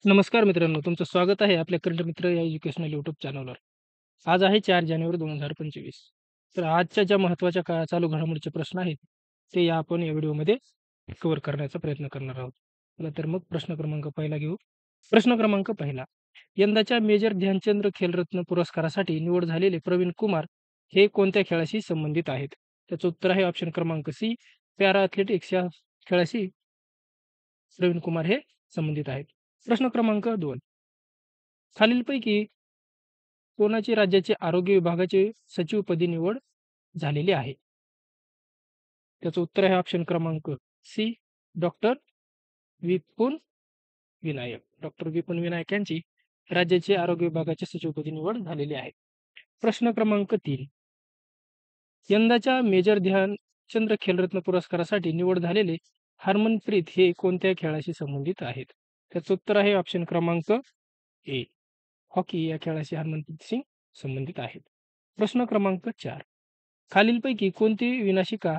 नमस्कार मित्रांनो, तुमचं स्वागत आहे आपल्या करंट मित्र या एज्युकेशनल यूट्यूब चॅनलवर. आज आहे 4 जानेवारी 2025. तर आजच्या ज्या महत्त्वाच्या चालू घडामोडीचे प्रश्न आहेत, ते आपण या व्हिडिओमध्ये कव्हर करण्याचा प्रयत्न करणार आहोत. चला तर मग प्रश्न क्रमांक पहिला घेऊ. प्रश्न क्रमांक पहिला. यंदाच्या मेजर ध्यानचंद खेलरत्न पुरस्कारासाठी निवड झालेले प्रवीण कुमार हे कोणत्या खेळाशी संबंधित आहेत? त्याचं उत्तर आहे ऑप्शन क्रमांक सी, पॅरा अथलेटिक्स या खेळाशी प्रवीण कुमार हे संबंधित आहेत. प्रश्न क्रमांक 2. खालीलपैकी कोणाची राज्याचे आरोग्य विभागाचे सचिवपदी निवड झालेली आहे? त्याचं उत्तर आहे ऑप्शन क्रमांक सी, डॉक्टर विपुल विनायक. डॉक्टर विपुल विनायक यांची राज्याचे आरोग्य विभागाचे सचिवपदी निवड झालेली आहे. प्रश्न क्रमांक 3. यंदाच्या मेजर ध्यानचंद खेलरत्न पुरस्कारासाठी निवड झालेले हरमनप्रीत हे कोणत्या खेळाशी संबंधित आहेत? त्याचं उत्तर आहे ऑप्शन क्रमांक ए, हॉकी या खेळाशी हरमनप्रीत सिंग संबंधित आहेत. प्रश्न क्रमांक 4. खालीलपैकी कोणती विनाशिका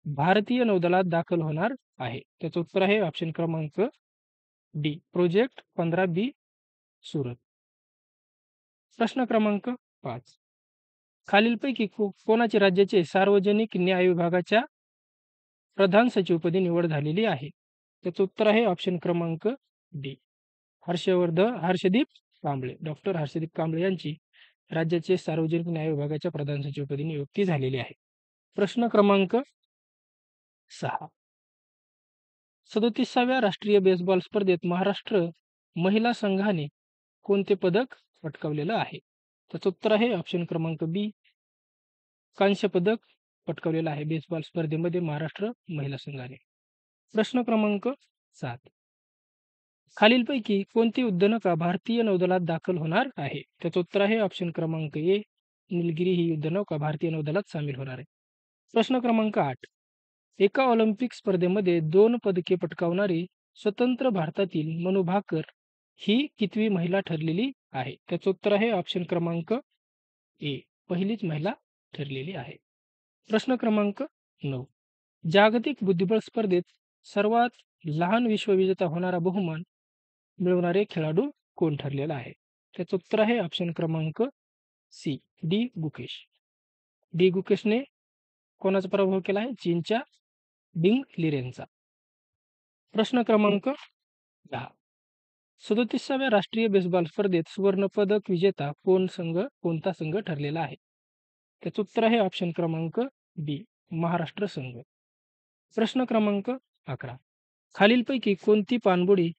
भारतीय नौदलात दाखल होणार आहे? त्याचं उत्तर आहे ऑप्शन क्रमांक डी, प्रोजेक्ट 15B सुरत. प्रश्न क्रमांक 5. खालीलपैकी कोणाची राज्याचे सार्वजनिक न्याय विभागाच्या प्रधान सचिवपदी निवड झालेली आहे? त्याचं उत्तर आहे ऑप्शन क्रमांक डी, हर्षदीप कांबळे. डॉक्टर हर्षदीप कांबळे यांची राज्याचे सार्वजनिक न्याय विभागाच्या प्रधान सचिवपदी नियुक्ती झालेली आहे. प्रश्न क्रमांक 6. 37व्या राष्ट्रीय बेसबॉल स्पर्धेत महाराष्ट्र महिला संघाने कोणते पदक पटकावलेलं आहे? त्याचं उत्तर आहे ऑप्शन क्रमांक बी, कांस्य पदक पटकावलेलं आहे बेसबॉल स्पर्धेमध्ये महाराष्ट्र महिला संघाने. प्रश्न क्रमांक 7. खालीलपैकी कोणती युद्धनौका भारतीय नौदलात दाखल होणार आहे? त्याचं उत्तर आहे ऑप्शन क्रमांक ए, निलगिरी ही युद्धनौका भारतीय नौदलात सामील होणार आहे. प्रश्न क्रमांक 8. एका ऑलिम्पिक स्पर्धेमध्ये 2 पदके पटकावणारी स्वतंत्र भारतातील मनू भाकर ही कितवी महिला ठरलेली आहे? त्याचं उत्तर आहे ऑप्शन क्रमांक ए, पहिलीच महिला ठरलेली आहे. प्रश्न क्रमांक 9. जागतिक बुद्धिबळ स्पर्धेत सर्वात लहान विश्वविजेता होणारा बहुमान मिळवणारे खेळाडू कोण ठरलेला आहे? त्याचं उत्तर आहे ऑप्शन क्रमांक सी, डी गुकेश. डी गुकेशने कोणाचा पराभव केला आहे? चीनच्या डिंग लिरेनचा. प्रश्न क्रमांक 10. 37व्या राष्ट्रीय बेसबॉल स्पर्धेत सुवर्णपदक विजेता कोणता संघ ठरलेला आहे? त्याचं उत्तर आहे ऑप्शन क्रमांक बी, महाराष्ट्र संघ. प्रश्न क्रमांक 11. खालीलपैकी कोणती पाणबुडी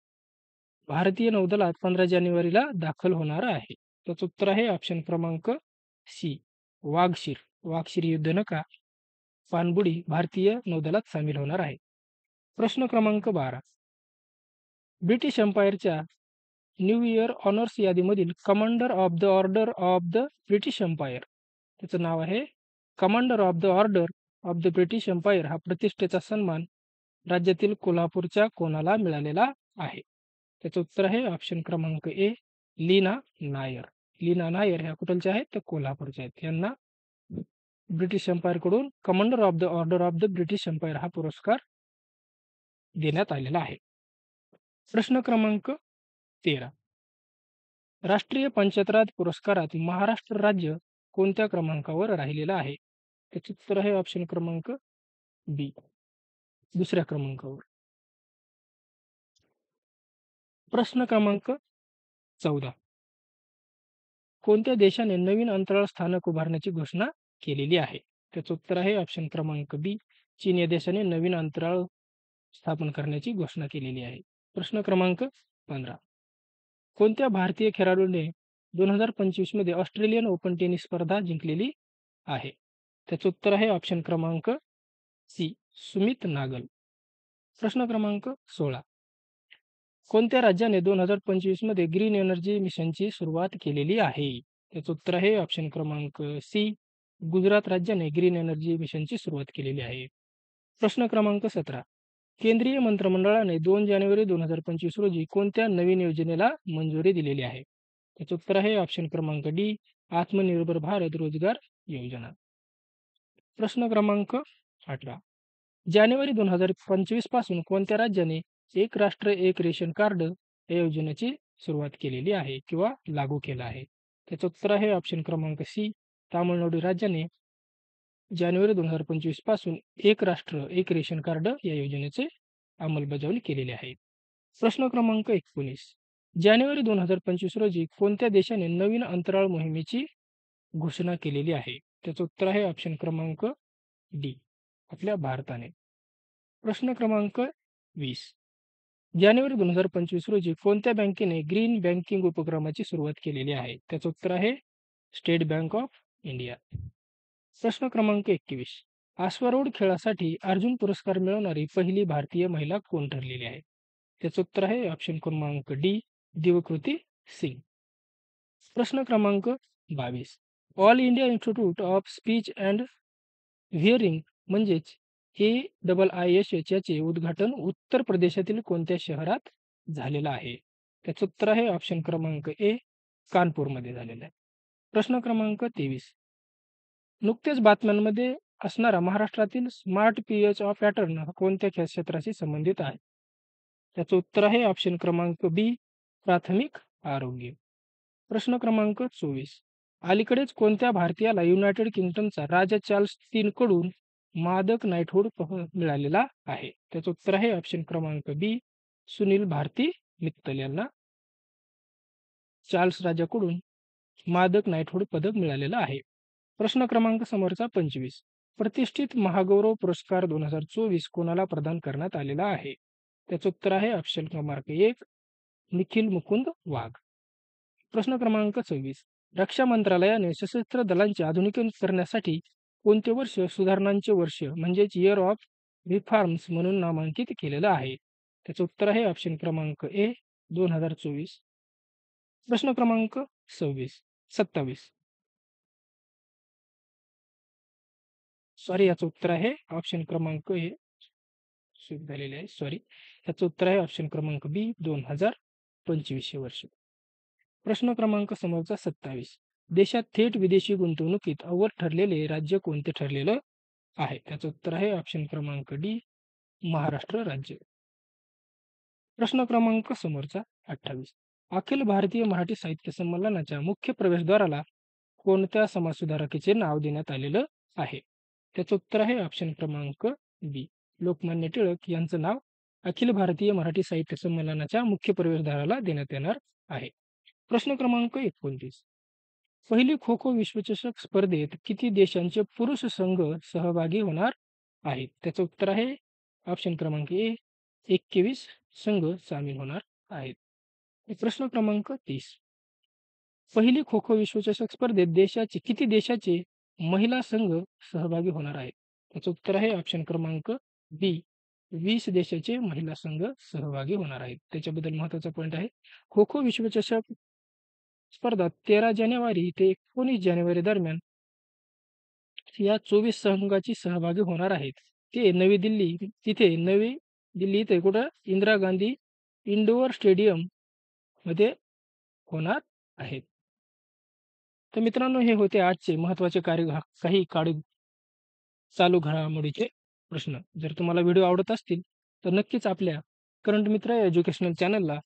भारतीय नौदलात 15 जानेवारीला दाखल होणार आहे? त्याचं उत्तर आहे ऑप्शन क्रमांक सी, वाघशीर युद्धनौका पाणबुडी भारतीय नौदलात सामील होणार आहे. प्रश्न क्रमांक 12. ब्रिटिश एम्पायरच्या न्यू इयर ऑनर्स यादीमधील commander of the order of the British empire, त्याचं नाव आहे commander of the order of the British empire, हा प्रतिष्ठेचा सन्मान राज्यातील कोल्हापूरच्या कोणाला मिळालेला आहे? त्याचं उत्तर आहे ऑप्शन क्रमांक ए, लीना नायर. लीना नायर ह्या कुठलच्या आहेत? तर कोल्हापूरच्या आहेत. यांना ब्रिटिश एम्पायरकडून commander of the order of the British empire हा पुरस्कार देण्यात आलेला आहे. प्रश्न क्रमांक 13. राष्ट्रीय पंचायत राज पुरस्कारात महाराष्ट्र राज्य कोणत्या क्रमांकावर राहिलेलं आहे? त्याचं उत्तर आहे ऑप्शन क्रमांक बी, दुसऱ्या क्रमांकावर. प्रश्न क्रमांक 14. कोणत्या देशाने नवीन अंतराळ स्थानक उभारण्याची घोषणा केलेली आहे? त्याचं उत्तर आहे ऑप्शन क्रमांक बी, चीन या देशाने नवीन अंतराळ स्थापन करण्याची घोषणा केलेली आहे. प्रश्न क्रमांक 15. कोणत्या भारतीय खेळाडूने 2025 मध्ये ऑस्ट्रेलियन ओपन टेनिस स्पर्धा जिंकलेली आहे? त्याचं उत्तर आहे ऑप्शन क्रमांक सी, सुमित नागल. प्रश्न क्रमांक 16. कोणत्या राज्याने 2025 मध्ये ग्रीन एनर्जी मिशनची सुरुवात केलेली आहे? त्याचं उत्तर आहे ऑप्शन क्रमांक सी, गुजरात राज्याने ग्रीन एनर्जी मिशनची सुरुवात केलेली आहे. प्रश्न क्रमांक 17. केंद्रीय मंत्रिमंडळाने 2 जानेवारी 2025 रोजी कोणत्या नवीन योजनेला मंजुरी दिलेली आहे? त्याचं उत्तर आहे ऑप्शन क्रमांक डी, आत्मनिर्भर भारत रोजगार योजना. प्रश्न क्रमांक 18. जानेवारी 2025 पासून कोणत्या राज्याने एक राष्ट्र एक रेशन कार्ड या योजनेची सुरुवात केलेली आहे किंवा लागू केला आहे? त्याचं उत्तर आहे ऑप्शन क्रमांक सी. तामिळनाडू राज्याने जानेवारी 2025 पासून एक राष्ट्र एक रेशन कार्ड या योजनेचे अंमलबजावणी केलेली आहे. प्रश्न क्रमांक 19. जानेवारी 2025 रोजी कोणत्या देशाने नवीन अंतराळ मोहिमेची घोषणा केलेली आहे? त्याचं उत्तर आहे ऑप्शन क्रमांक डी. आपल्या भारताने. प्रश्न क्रमांक 20. जानेवारी 2025 रोजी कोणत्या बँकेने ग्रीन बँकिंग उपक्रमाची सुरुवात केलेली आहे? त्याचं उत्तर आहे स्टेट बँक ऑफ इंडिया. प्रश्न क्रमांक 21. अश्वारूढ खेळासाठी अर्जुन पुरस्कार मिळवणारी पहिली भारतीय महिला कोण ठरलेली आहे? त्याचं उत्तर आहे ऑप्शन क्रमांक डी. दिवकृती सिंग. प्रश्न क्रमांक 22. All India institute of speech and hearing म्हणजेच AIISH याचे उद्घाटन उत्तर प्रदेशातील कोणत्या शहरात झालेलं आहे? त्याचं उत्तर आहे ऑप्शन क्रमांक ए. कानपूरमध्ये झालेलं आहे. प्रश्न क्रमांक 23. नुकतेच बातम्यांमध्ये असणारा महाराष्ट्रातील स्मार्ट PH पॅटर्न कोणत्या क्षेत्राशी संबंधित आहे? त्याचं उत्तर आहे ऑप्शन क्रमांक बी. प्राथमिक आरोग्य. प्रश्न क्रमांक 24. अलीकडेच कोणत्या भारतीयाला युनायटेड किंगडमचा राजा चार्ल्स III कडून मादक नाईटहूड मिळालेला आहे? त्याचं उत्तर आहे ऑप्शन क्रमांक बी. सुनील भारती मित्तल यांना चार्ल्स राजाकडून मादक नाईटहूड पदक मिळालेलं आहे. प्रश्न क्रमांक समोरचा 25. प्रतिष्ठित महागौरव पुरस्कार 2024 कोणाला प्रदान करण्यात आलेला आहे? त्याचं उत्तर आहे ऑप्शन क्रमांक 1. निखिल मुकुंद वाघ. प्रश्न क्रमांक 26. रक्षा मंत्रालयाने सशस्त्र दलांचे आधुनिकीकरण करण्यासाठी कोणते वर्ष सुधारणांचे वर्ष म्हणजेच इयर ऑफ रिफॉर्म्स म्हणून नामांकित केलेलं आहे? त्याचं उत्तर आहे ऑप्शन क्रमांक ए. 2024. प्रश्न क्रमांक 27. याचं उत्तर आहे ऑप्शन क्रमांक ए. झालेले आहे याचं उत्तर आहे ऑप्शन क्रमांक बी. 2025 वर्ष. प्रश्न क्रमांक समोरचा 27. देशात थेट विदेशी गुंतवणुकीत अव्वल ठरलेले राज्य कोणते ठरलेलं आहे? त्याचं उत्तर आहे ऑप्शन क्रमांक डी. महाराष्ट्र राज्य. प्रश्न क्रमांक समोरचा 28. अखिल भारतीय मराठी साहित्य संमेलनाच्या मुख्य प्रवेशद्वाराला कोणत्या समाजसुधारकाचे नाव देण्यात आलेलं आहे? त्याचं उत्तर आहे ऑप्शन क्रमांक बी. लोकमान्य टिळक यांचं नाव अखिल भारतीय मराठी साहित्य संमेलनाच्या मुख्य प्रवेशद्वाराला देण्यात येणार आहे. प्रश्न क्रमांक 29. पहिली खो खो विश्वचषक स्पर्धेत किती देशांचे पुरुष संघ सहभागी होणार आहेत? त्याचं उत्तर आहे ऑप्शन क्रमांक ए. 21 संघ सामील होणार आहेत. प्रश्न क्रमांक 30. पहिली खो खो विश्वचषक स्पर्धेत किती देशाचे महिला संघ सहभागी होणार आहेत? त्याचं उत्तर आहे ऑप्शन क्रमांक बी. 20 देशाचे महिला संघ सहभागी होणार आहेत. त्याच्याबद्दल महत्त्वाचा पॉईंट आहे. खो खो विश्वचषक स्पर्धा 13 जानेवारी ते 19 जानेवारी दरम्यान या 24 संघाची सहभागी होणार आहेत. ते नवी दिल्ली इथे कुठं इंदिरा गांधी इंडोर स्टेडियम मध्ये होणार आहेत. तर मित्रांनो, हे होते आजचे महत्त्वाचे काही चालू घडामोडीचे प्रश्न. जर तुम्हाला व्हिडिओ आवडत असतील तर नक्कीच आपल्या करंट मित्र एज्युकेशनल चॅनलला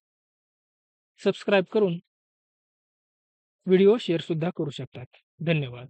सबस्क्राईब करून व्हिडिओ शेअर सुद्धा करू शकतात. धन्यवाद.